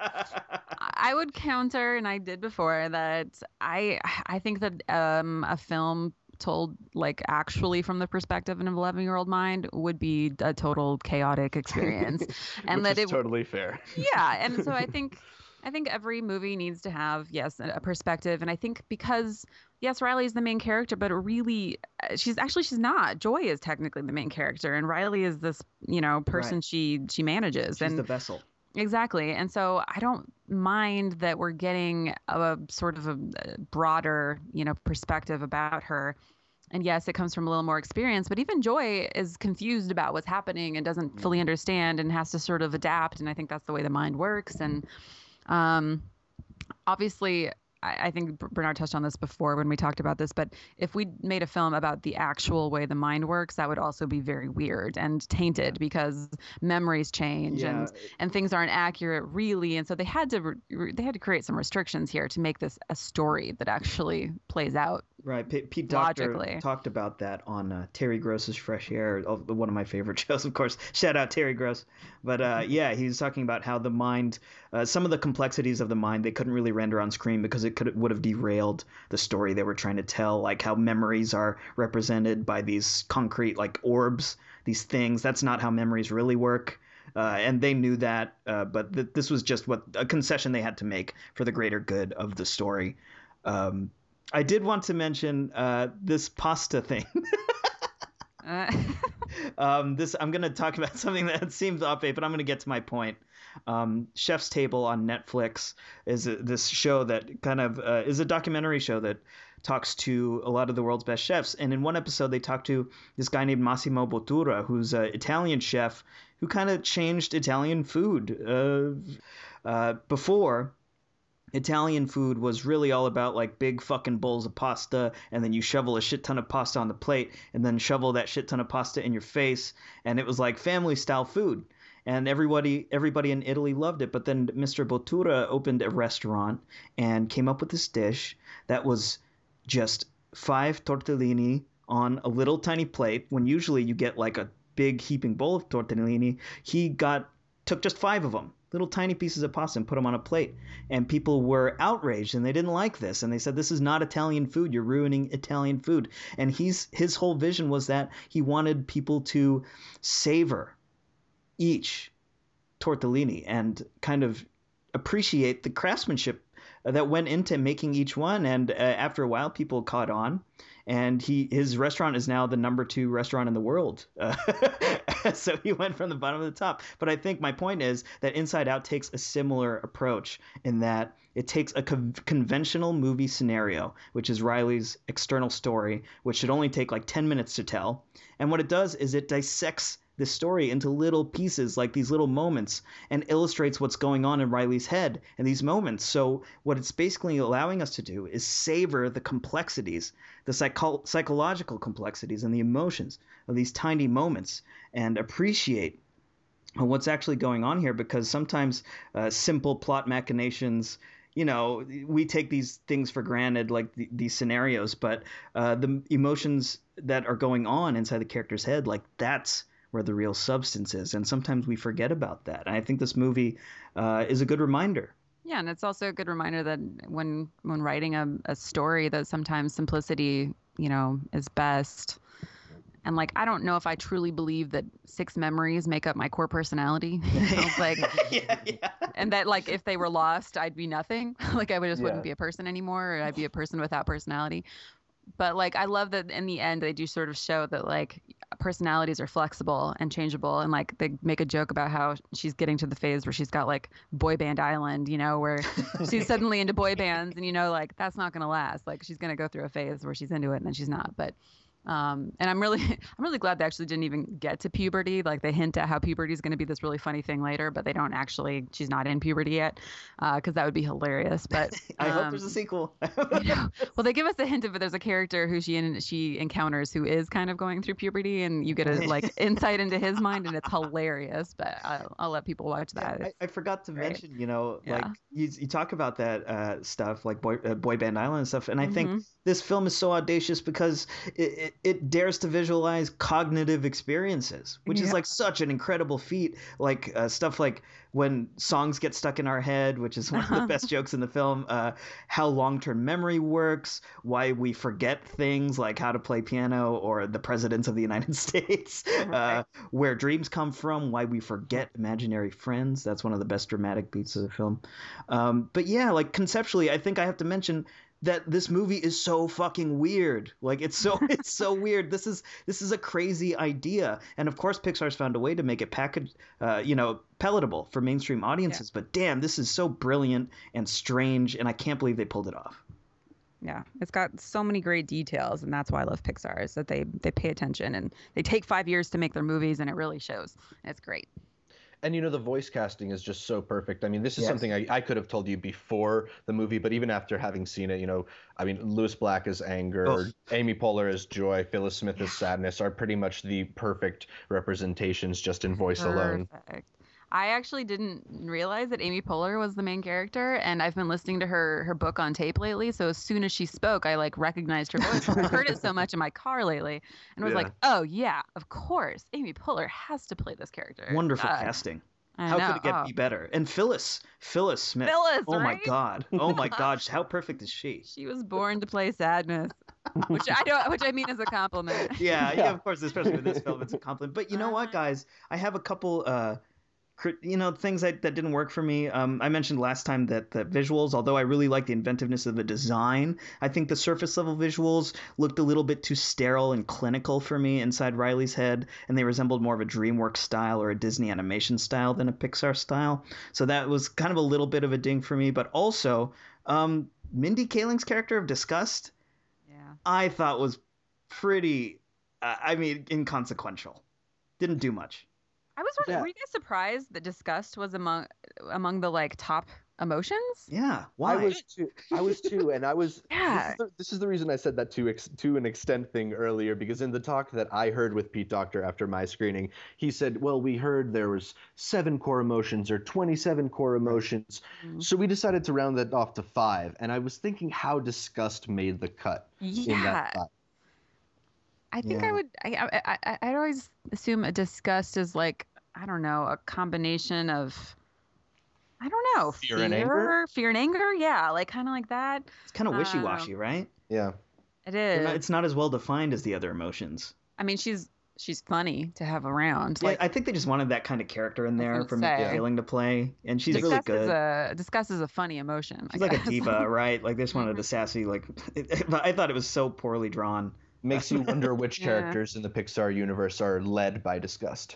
I would counter, and I did before, that I think that a film told like actually from the perspective of an 11-year-old mind would be a total chaotic experience, and which that is totally fair. Yeah, and so I think every movie needs to have, yes, a perspective. And I think because, yes, Riley is the main character, but she's not. Joy is technically the main character, and Riley is this, person Right. she manages. She's the vessel. Exactly. And so I don't mind that we're getting a sort of a broader, perspective about her. And yes, it comes from a little more experience, but even Joy is confused about what's happening and doesn't fully understand and has to sort of adapt. And I think that's the way the mind works. And obviously, I think Bernard touched on this before when we talked about this, but if we made a film about the actual way the mind works, that would also be very weird and tainted because memories change and things aren't accurate really. And so they had to create some restrictions here to make this a story that actually plays out. Right. Pete Doctor Docter talked about that on Terry Gross's Fresh Air, one of my favorite shows, of course. Shout out Terry Gross. But he was talking about how the mind, some of the complexities of the mind, they couldn't really render on screen because it would have derailed the story they were trying to tell, like how memories are represented by these concrete like orbs, these things. That's not how memories really work. And they knew that, but this was just a concession they had to make for the greater good of the story. I did want to mention this pasta thing. I'm going to talk about something that seems off base, but I'm going to get to my point. Chef's Table on Netflix is this show that kind of is a documentary show that talks to a lot of the world's best chefs. And in one episode, they talked to this guy named Massimo Bottura, who's an Italian chef who kind of changed Italian food. Before, Italian food was really all about like big fucking bowls of pasta, and then you shovel a shit ton of pasta on the plate and then shovel that shit ton of pasta in your face. And it was like family style food. And everybody in Italy loved it. But then Mr. Bottura opened a restaurant and came up with this dish that was just 5 tortellini on a little tiny plate, when usually you get like a big heaping bowl of tortellini. He took just 5 of them, little tiny pieces of pasta, and put them on a plate. And people were outraged and they didn't like this. And they said, this is not Italian food. You're ruining Italian food. And his whole vision was that he wanted people to savor each tortellini and kind of appreciate the craftsmanship that went into making each one. And after a while, people caught on. And his restaurant is now the number 2 restaurant in the world. So he went from the bottom to the top. But I think my point is that Inside Out takes a similar approach in that it takes a conventional movie scenario, which is Riley's external story, which should only take like 10 minutes to tell. And what it does is it dissects the story into little pieces, like these little moments, and illustrates what's going on in Riley's head in these moments. So what it's basically allowing us to do is savor the complexities, the psychological complexities and the emotions of these tiny moments, and appreciate what's actually going on here, because sometimes simple plot machinations, we take these things for granted, like these scenarios, but the emotions that are going on inside the character's head, like that's where the real substance is. And sometimes we forget about that. And I think this movie is a good reminder. Yeah, and it's also a good reminder that when writing a story, that sometimes simplicity, is best. And like, I don't know if I truly believe that 6 memories make up my core personality. Like, yeah. And that like, if they were lost, I'd be nothing. Like I wouldn't be a person anymore, or I'd be a person without personality. But like, I love that in the end, they do sort of show that like personalities are flexible and changeable. And like, they make a joke about how she's getting to the phase where she's got like boy band island, where she's suddenly into boy bands, and like, that's not going to last. Like, she's going to go through a phase where she's into it and then she's not. But and I'm really glad they actually didn't even get to puberty. Like, they hint at how puberty is going to be this really funny thing later, but they don't actually. She's not in puberty yet, because that would be hilarious. But I hope there's a sequel. Well, they give us a hint of it. There's a character who she encounters who is kind of going through puberty, and you get a like insight into his mind, and it's hilarious. But I'll let people watch that. Yeah, I forgot to mention, Yeah. like you talk about that stuff like boy band island and stuff, and I think this film is so audacious because it dares to visualize cognitive experiences, which is like such an incredible feat. Like stuff like when songs get stuck in our head, which is one of the best jokes in the film, how long-term memory works, why we forget things like how to play piano or the presidents of the United States, where dreams come from, why we forget imaginary friends. That's one of the best dramatic beats of the film. But yeah, like conceptually, I think I have to mention that this movie is so fucking weird. Like, it's so weird. This is a crazy idea. And of course Pixar's found a way to make it palatable for mainstream audiences. Yeah. But damn, this is so brilliant and strange, and I can't believe they pulled it off. Yeah, it's got so many great details, and that's why I love Pixar, is that they pay attention, and they take 5 years to make their movies, and it really shows. It's great. And, the voice casting is just so perfect. I mean, this is something I could have told you before the movie, but even after having seen it, Louis Black as anger, Amy Poehler as joy, Phyllis Smith as sadness are pretty much the perfect representations just in voice alone. I actually didn't realize that Amy Poehler was the main character, and I've been listening to her book on tape lately. So as soon as she spoke, I like recognized her voice. I've heard it so much in my car lately, and was like, oh yeah, of course, Amy Poehler has to play this character. Wonderful casting. How could it get better? And Phyllis Smith. Oh right? my God. Oh my God. How perfect is she? She was born to play sadness, which I mean is a compliment. Yeah, of course, especially with this film, it's a compliment. But you know what, guys? I have a couple things that didn't work for me. I mentioned last time that the visuals, although I really like the inventiveness of the design, I think the surface level visuals looked a little bit too sterile and clinical for me inside Riley's head, and they resembled more of a DreamWorks style or a Disney animation style than a Pixar style. So that was kind of a little bit of a ding for me. But also, Mindy Kaling's character of Disgust, I thought was pretty, inconsequential. Didn't do much. I was wondering, were you guys surprised that disgust was among the like top emotions? Yeah, why? I was too, and I was. Yeah. This is the reason I said that to an extent thing earlier, because in the talk that I heard with Pete Docter after my screening, he said, "Well, we heard there was 7 core emotions or 27 core emotions, so we decided to round that off to 5." And I was thinking how disgust made the cut in that thought. I think I'd always assume a disgust is like, I don't know, a combination of, I don't know, fear and anger. Yeah, like kind of like that. It's kind of wishy-washy, right? Yeah, it is. It's not as well defined as the other emotions. I mean, she's funny to have around. Yeah, I think they just wanted that kind of character in there for Mindy Kaling to play, and she's really good. Disgust is a funny emotion. She's like a diva, right? Like they just wanted a sassy, like. I thought it was so poorly drawn. Makes you wonder which characters in the Pixar universe are led by disgust.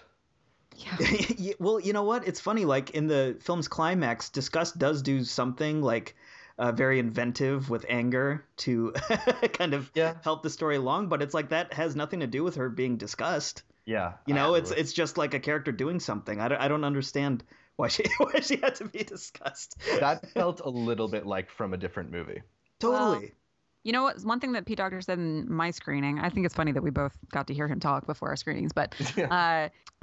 Yeah. Well, you know what? It's funny. Like in the film's climax, disgust does do something like very inventive with anger to kind of help the story along. But it's like that has nothing to do with her being disgust. Yeah. It's just like a character doing something. I don't understand why she had to be disgust. That felt a little bit like from a different movie. Totally. Well, You know what? One thing that Pete Docter said in my screening, I think it's funny that we both got to hear him talk before our screenings, but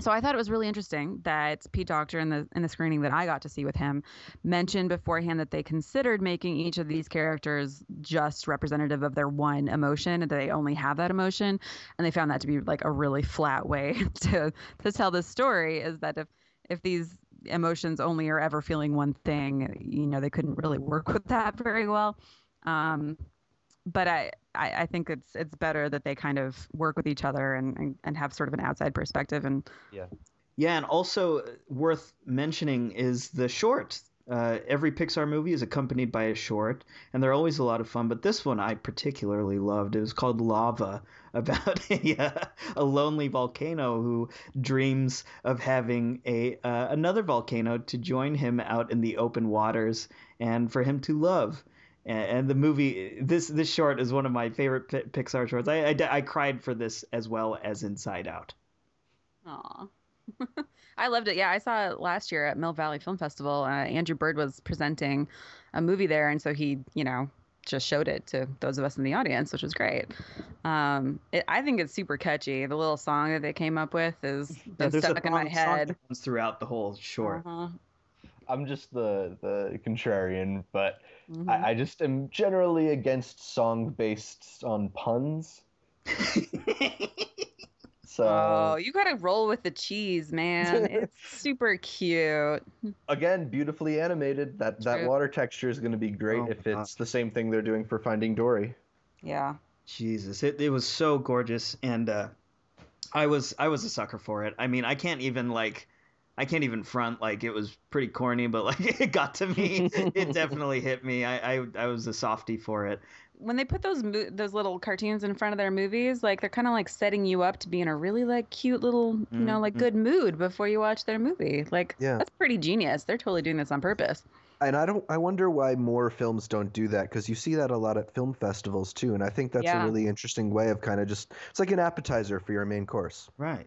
so I thought it was really interesting that Pete Docter in the screening that I got to see with him mentioned beforehand that they considered making each of these characters just representative of their one emotion, and that they only have that emotion, and they found that to be like a really flat way to tell this story, is that if these emotions only are ever feeling one thing, you know, they couldn't really work with that very well. But I think it's better that they kind of work with each other and have sort of an outside perspective. And yeah, and also worth mentioning is the short. Every Pixar movie is accompanied by a short, and they're always a lot of fun. But this one I particularly loved. It was called Lava, about a lonely volcano who dreams of having another volcano to join him out in the open waters and for him to love. And the movie, this short is one of my favorite Pixar shorts. I cried for this as well as Inside Out. Aw. I loved it. Yeah, I saw it last year at Mill Valley Film Festival. Andrew Bird was presenting a movie there, and so he, just showed it to those of us in the audience, which was great. I think it's super catchy. The little song that they came up with is stuck in my head. Song runs throughout the whole short. I'm just the contrarian, but I just am generally against song based on puns. So you gotta roll with the cheese, man. It's super cute. Again, beautifully animated. That water texture is going to be great if it's the same thing they're doing for Finding Dory. Yeah. Jesus, it was so gorgeous, and I was a sucker for it. I mean, I can't even front, like, it was pretty corny, but like it got to me. It definitely hit me. I was a softie for it. When they put those little cartoons in front of their movies, like, they're kind of like setting you up to be in a really like cute little, like good mood before you watch their movie. Like, that's pretty genius. They're totally doing this on purpose. And I wonder why more films don't do that, because you see that a lot at film festivals too. And I think that's a really interesting way of kind of it's like an appetizer for your main course. Right.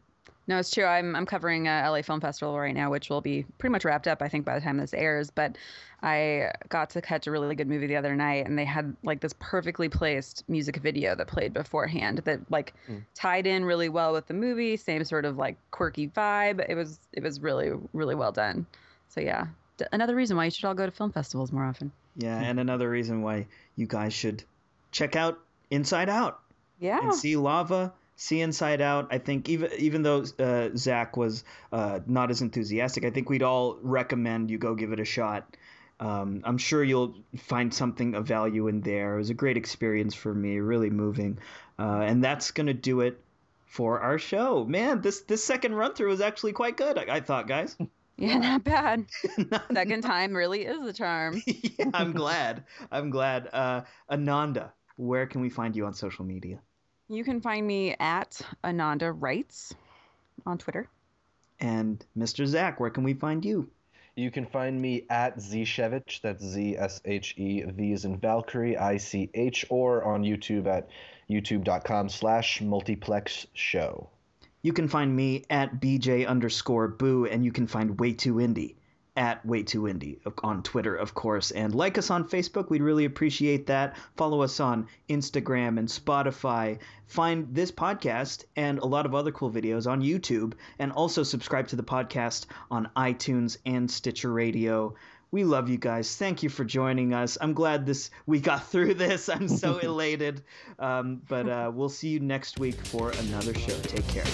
No, it's true. I'm covering LA Film Festival right now, which will be pretty much wrapped up, I think, by the time this airs. But I got to catch a really good movie the other night, and they had like this perfectly placed music video that played beforehand that like tied in really well with the movie. Same sort of like quirky vibe. It was really, really well done. So yeah, another reason why you should all go to film festivals more often. Yeah, and another reason why you guys should check out Inside Out. Yeah. And see Lava. See Inside Out. I think even though Zach was not as enthusiastic, I think we'd all recommend you go give it a shot. I'm sure you'll find something of value in there. It was a great experience for me, really moving. And that's going to do it for our show. Man, this second run through was actually quite good, I thought, guys. Yeah, not bad. Second time really is a charm. Yeah, I'm glad. Ananda, where can we find you on social media? You can find me at Ananda Writes on Twitter. And Mr. Zach, where can we find you? You can find me at Zshevich, that's ZSHE, V as in Valkyrie, ICH, or on YouTube at youtube.com/multiplexshow. You can find me at BJ_Boo, and you can find Way Too Indie at Way Too Indie on Twitter, of course. And like us on Facebook. We'd really appreciate that. Follow us on Instagram and Spotify. Find this podcast and a lot of other cool videos on YouTube. And also subscribe to the podcast on iTunes and Stitcher Radio. We love you guys. Thank you for joining us. I'm glad we got through this. I'm so elated. But we'll see you next week for another show. Take care.